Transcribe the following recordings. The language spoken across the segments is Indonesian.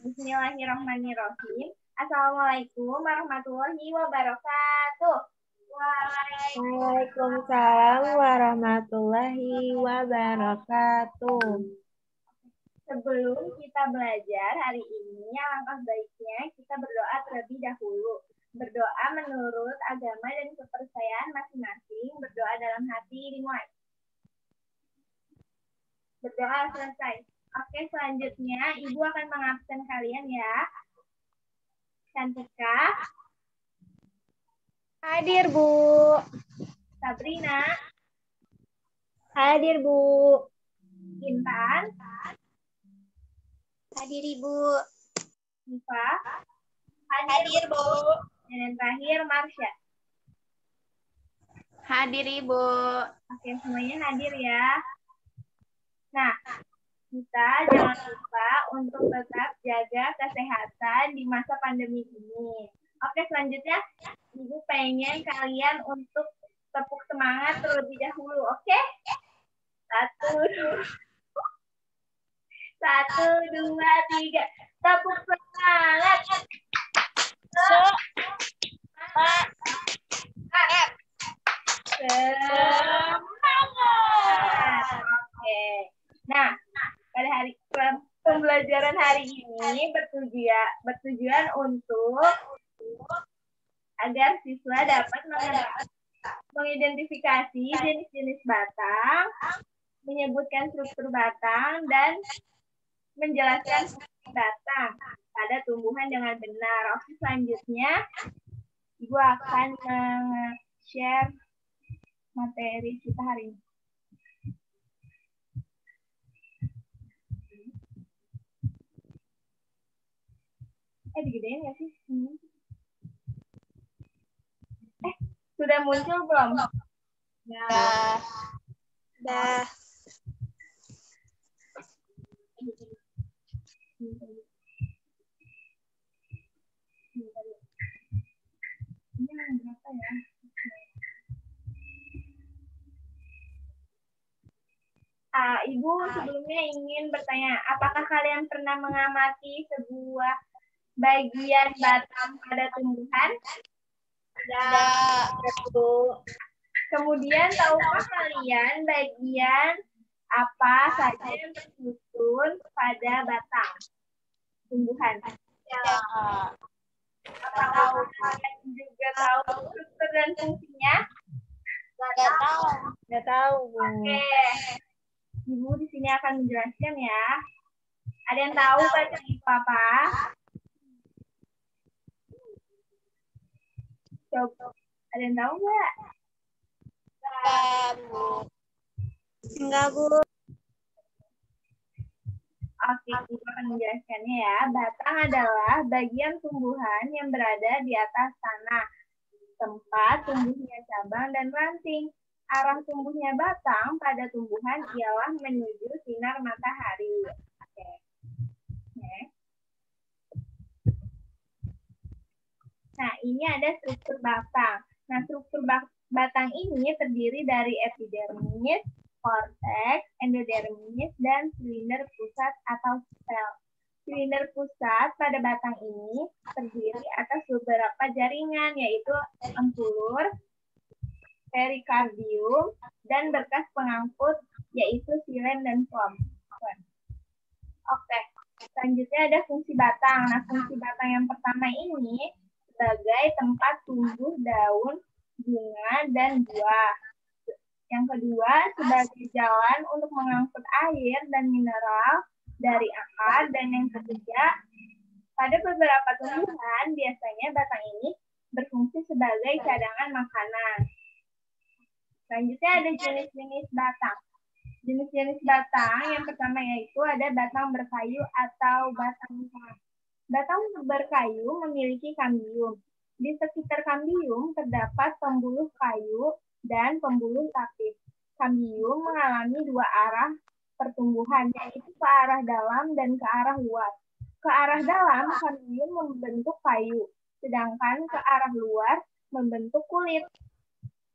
Bismillahirrahmanirrahim. Assalamualaikum warahmatullahi wabarakatuh. Waalaikumsalam warahmatullahi wabarakatuh. Sebelum kita belajar hari ini, alangkah baiknya kita berdoa terlebih dahulu. Berdoa menurut agama dan kepercayaan masing-masing. Berdoa dalam hati dimulai. Berdoa selesai. Oke, selanjutnya Ibu akan mengabsen kalian ya. Cantika. Hadir, Bu. Sabrina. Hadir, Bu. Intan. Hadir, Ibu. Nifa. Hadir, Bu. Dan yang terakhir, Marsha. Hadir, Ibu. Oke, semuanya hadir ya. Nah, kita jangan lupa untuk tetap jaga kesehatan di masa pandemi ini. Oke, selanjutnya Ibu pengen kalian untuk tepuk semangat terlebih dahulu, oke? 1, 2, 3. Tepuk semangat. Semangat. Oke. Nah, pada hari pembelajaran hari ini bertujuan untuk agar siswa dapat mengidentifikasi jenis-jenis batang, menyebutkan struktur batang, dan menjelaskan fungsi batang pada tumbuhan dengan benar. Oke, selanjutnya Ibu akan share materi kita hari ini. Digedein nggak sih? Sudah muncul belum? Dah. Dah. Ini berapa ya? Ibu sebelumnya ingin bertanya, apakah kalian pernah mengamati sebuah bagian batang pada tumbuhan? Dah. Kemudian, tahukah kalian bagian apa saja yang tersusun pada batang tumbuhan? Ya. Apakah kalian juga tahu struktur dan fungsinya? Nggak tahu. Nggak tahu, Bu. Oke. Ibu di sini akan menjelaskan ya. Ada yang tahu batang itu apa? Coba. Ada yang tahu nggak? Nggak, Bu. Enggak, Bu. Oke, Ibu akan menjelaskannya ya. Batang adalah bagian tumbuhan yang berada di atas tanah, tempat tumbuhnya cabang dan ranting. Arah tumbuhnya batang pada tumbuhan ialah menuju sinar matahari. Oke. Nah, ini ada struktur batang. Nah, struktur batang ini terdiri dari epidermis, korteks, endodermis, dan silinder pusat atau sel. Silinder pusat pada batang ini terdiri atas beberapa jaringan, yaitu empulur, perikardium, dan berkas pengangkut, yaitu xilem dan phloem. Oke, selanjutnya ada fungsi batang. Nah, fungsi batang yang pertama ini sebagai tempat tumbuh daun, bunga, dan buah. Yang kedua, sebagai jalan untuk mengangkut air dan mineral dari akar. Dan yang ketiga, pada beberapa tumbuhan, biasanya batang ini berfungsi sebagai cadangan makanan. Selanjutnya ada jenis-jenis batang. Jenis-jenis batang yang pertama yaitu ada batang berkayu atau batang mentah. Batang berkayu memiliki kambium. Di sekitar kambium terdapat pembuluh kayu dan pembuluh tapis. Kambium mengalami dua arah pertumbuhan, yaitu ke arah dalam dan ke arah luar. Ke arah dalam, kambium membentuk kayu, sedangkan ke arah luar membentuk kulit.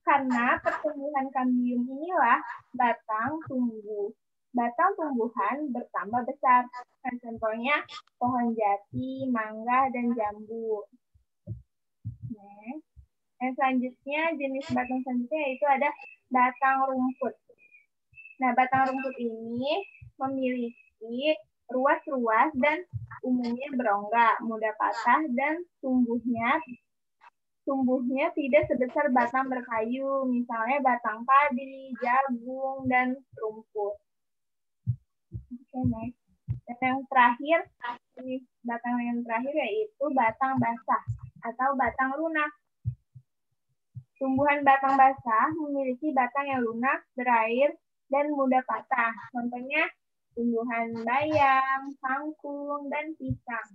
Karena pertumbuhan kambium inilah batang tumbuh. batang tumbuhan bertambah besar. Nah, contohnya pohon jati, mangga, dan jambu. Nah, yang selanjutnya, jenis batang selanjutnya yaitu ada batang rumput. Nah, batang rumput ini memiliki ruas-ruas dan umumnya berongga, mudah patah, dan tumbuhnya tidak sebesar batang berkayu, misalnya batang padi, jagung, dan rumput. Oke, next. Dan yang terakhir, batang yang terakhir yaitu batang basah atau batang lunak. Tumbuhan batang basah memiliki batang yang lunak, berair, dan mudah patah. Contohnya tumbuhan bayam, kangkung, dan pisang.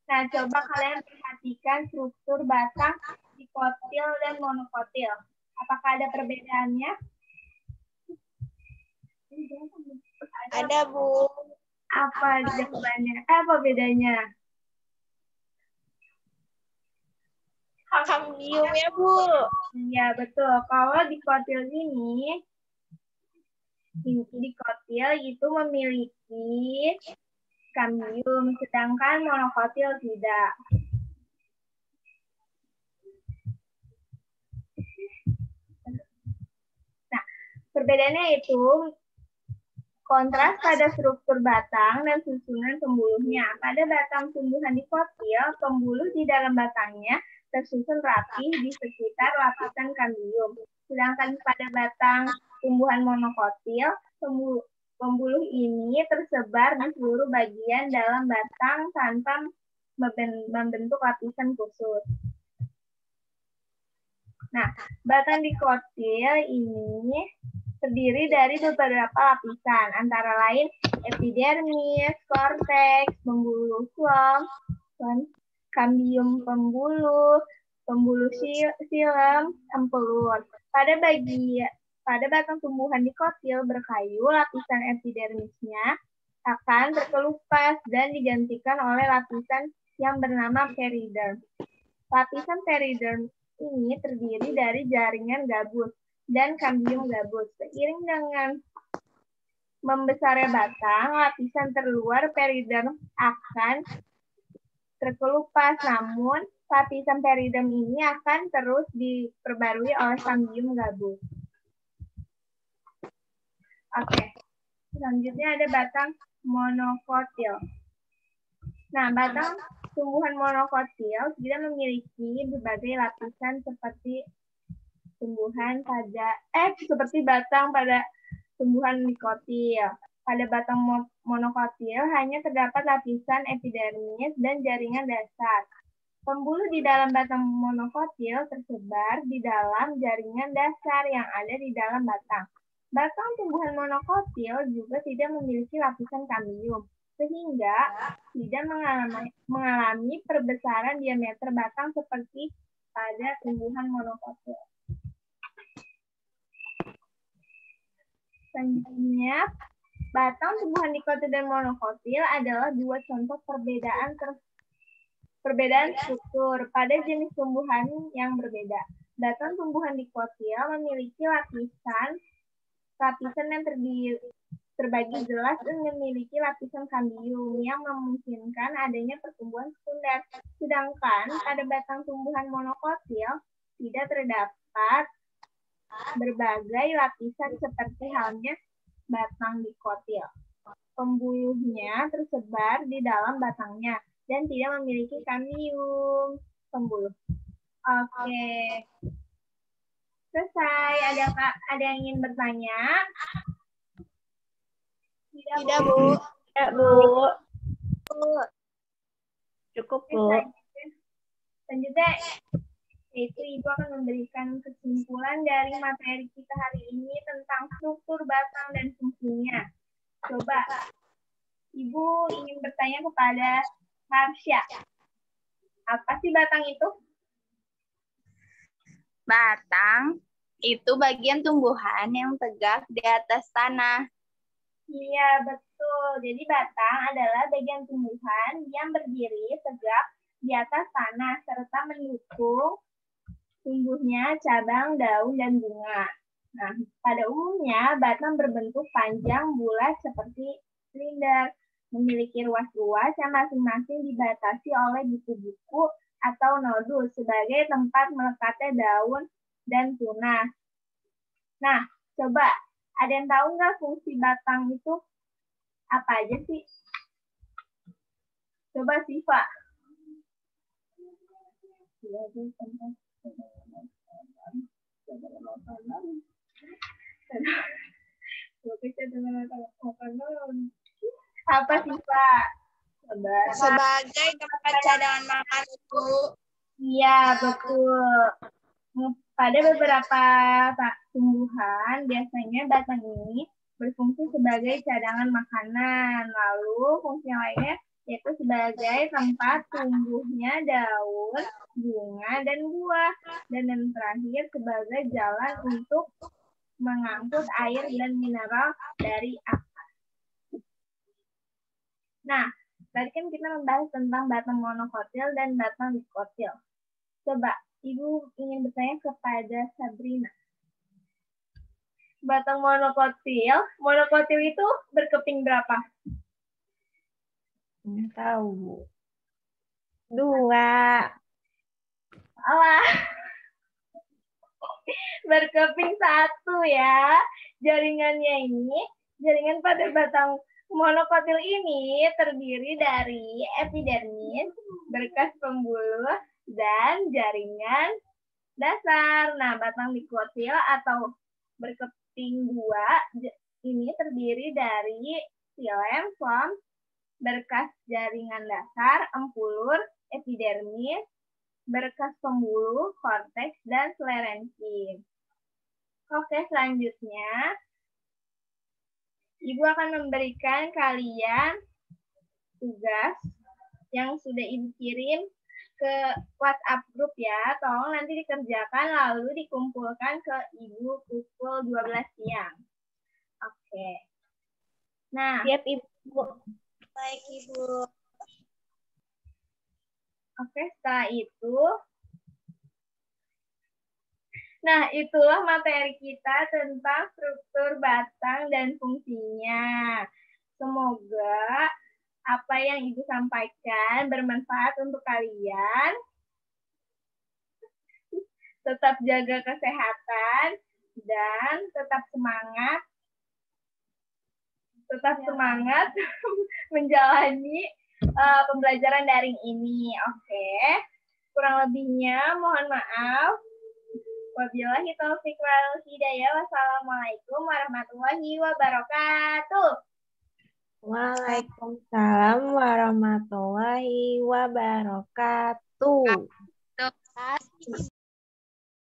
Nah, coba kalian perhatikan struktur batang dikotil dan monokotil. Apakah ada perbedaannya? Ada, Bu. Apa jawabannya? Apa bedanya? Kambium ya, Bu. Iya, betul. Kalau dikotil ini, dikotil itu memiliki kambium, sedangkan monokotil tidak. Nah, perbedaannya itu kontras pada struktur batang dan susunan pembuluhnya. Pada batang tumbuhan dikotil, pembuluh di dalam batangnya tersusun rapi di sekitar lapisan kambium. Sedangkan pada batang tumbuhan monokotil, pembuluh ini tersebar di seluruh bagian dalam batang tanpa membentuk lapisan khusus. Nah, batang dikotil ini terdiri dari beberapa lapisan, antara lain epidermis, korteks, pembuluh phloem, kambium pembuluh, pembuluh xilem, empelur. Pada batang tumbuhan dikotil berkayu, lapisan epidermisnya akan terkelupas dan digantikan oleh lapisan yang bernama periderm. Lapisan periderm ini terdiri dari jaringan gabus dan kambium gabus. Seiring dengan membesarnya batang, lapisan terluar periderm akan terkelupas, namun lapisan periderm ini akan terus diperbarui oleh kambium gabus. Oke, selanjutnya ada batang monokotil. Nah, batang tumbuhan monokotil tidak memiliki berbagai lapisan seperti seperti batang pada tumbuhan dikotil. Pada batang monokotil hanya terdapat lapisan epidermis dan jaringan dasar. Pembuluh di dalam batang monokotil tersebar di dalam jaringan dasar yang ada di dalam batang. Batang tumbuhan monokotil juga tidak memiliki lapisan kambium, sehingga tidak mengalami perbesaran diameter batang seperti pada tumbuhan monokotil. Selanjutnya, batang tumbuhan dikotil dan monokotil adalah dua contoh perbedaan struktur pada jenis tumbuhan yang berbeda. Batang tumbuhan dikotil memiliki lapisan yang terbagi jelas dan memiliki lapisan kambium yang memungkinkan adanya pertumbuhan sekunder. Sedangkan pada batang tumbuhan monokotil tidak terdapat berbagai lapisan seperti halnya batang dikotil. Pembuluhnya tersebar di dalam batangnya dan tidak memiliki kambium pembuluh. Oke. Selesai. Ada yang ingin bertanya? Tidak, Bu. Ya, Bu. Cukup, Bu. Selanjutnya, yaitu Ibu akan memberikan kesimpulan dari materi kita hari ini tentang struktur batang dan fungsinya. Coba, Ibu ingin bertanya kepada Marsha. Apa sih batang itu? Batang itu bagian tumbuhan yang tegak di atas tanah. Iya, betul. Jadi batang adalah bagian tumbuhan yang berdiri tegak di atas tanah serta mendukung tumbuhnya cabang, daun, dan bunga. Nah, pada umumnya batang berbentuk panjang bulat seperti silinder, memiliki ruas-ruas yang masing-masing dibatasi oleh buku-buku atau nodul sebagai tempat melekatnya daun dan tunas. Nah, coba ada yang tahu nggak fungsi batang itu apa aja sih? Coba Siva. Apa sih Pak? Sebagai tempat cadangan makan itu. Iya, betul. Pada beberapa tumbuhan, biasanya batang ini berfungsi sebagai cadangan makanan. Lalu fungsi lainnya yaitu sebagai tempat tumbuhnya daun, bunga, dan buah. Dan yang terakhir sebagai jalan untuk mengangkut air dan mineral dari akar. Nah, tadi kan kita membahas tentang batang monokotil dan batang dikotil. Coba, Ibu ingin bertanya kepada Sabrina. Batang monokotil itu berkeping berapa? Nggak tahu. 2. Salah. Berkeping 1 ya. Jaringan pada batang monokotil ini terdiri dari epidermis, berkas pembuluh, dan jaringan dasar. Nah, batang dikotil atau berkeping 2 ini terdiri dari xilem, flam, berkas jaringan dasar, empulur, epidermis, berkas pembuluh, korteks, dan sklerenkin. Oke, selanjutnya Ibu akan memberikan kalian tugas yang sudah Ibu kirim ke WhatsApp grup ya. Tolong nanti dikerjakan lalu dikumpulkan ke Ibu pukul 12 siang. Oke. Nah, Siap, Ibu. Baik, Ibu. Oke, setelah itu, nah itulah materi kita tentang struktur batang dan fungsinya. Semoga apa yang Ibu sampaikan bermanfaat untuk kalian. Tetap jaga kesehatan dan tetap semangat. Menjalani pembelajaran daring ini. Oke. Kurang lebihnya mohon maaf. Wabillahi taufiq wal hidayah. Wassalamualaikum warahmatullahi wabarakatuh. Waalaikumsalam warahmatullahi wabarakatuh.